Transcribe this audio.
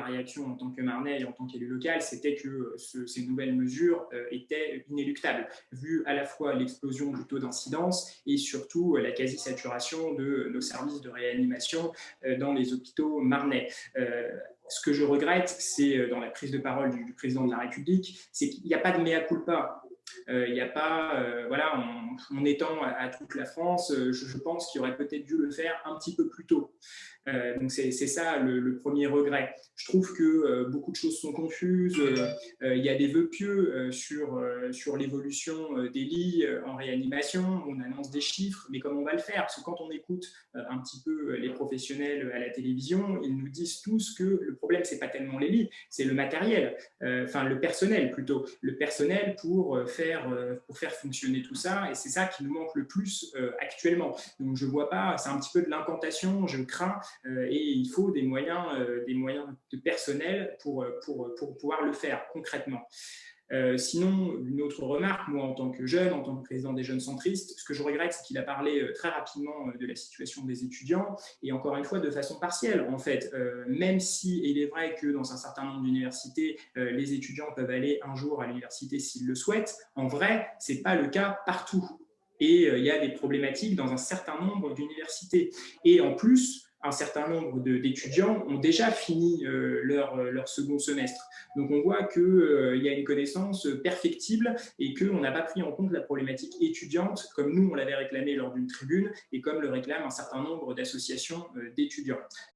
réaction en tant que Marnais et en tant qu'élu local, c'était que ces nouvelles mesures étaient inéluctables, vu à la fois l'explosion du taux d'incidence et surtout la quasi-saturation de nos services de réanimation dans les hôpitaux marnais. Ce que je regrette, c'est dans la prise de parole du président de la République, c'est qu'il n'y a pas de mea culpa. Il n'y a pas, voilà, en étant à toute la France, je pense qu'il aurait peut-être dû le faire un petit peu plus tôt. Donc c'est ça le premier regret. Je trouve que beaucoup de choses sont confuses. Il y a des vœux pieux sur l'évolution des lits en réanimation. On annonce des chiffres, mais comment on va le faire? Parce que quand on écoute un petit peu les professionnels à la télévision, ils nous disent tous que le problème, c'est pas tellement les lits, c'est le matériel, enfin le personnel plutôt, le personnel pour faire fonctionner tout ça. Et c'est ça qui nous manque le plus actuellement. Donc je vois pas, c'est un petit peu de l'incantation, je crains. Et il faut des moyens de personnel pour pouvoir le faire concrètement. Sinon, une autre remarque, moi en tant que jeune, en tant que président des jeunes centristes, ce que je regrette, c'est qu'il a parlé très rapidement de la situation des étudiants, et encore une fois de façon partielle en fait, même si il est vrai que dans un certain nombre d'universités, les étudiants peuvent aller un jour à l'université s'ils le souhaitent, en vrai, ce n'est pas le cas partout. Et il y a des problématiques dans un certain nombre d'universités. Et en plus, un certain nombre d'étudiants ont déjà fini leur second semestre. Donc on voit qu'il y a une connaissance perfectible et qu'on n'a pas pris en compte la problématique étudiante comme nous on l'avait réclamé lors d'une tribune et comme le réclament un certain nombre d'associations d'étudiants.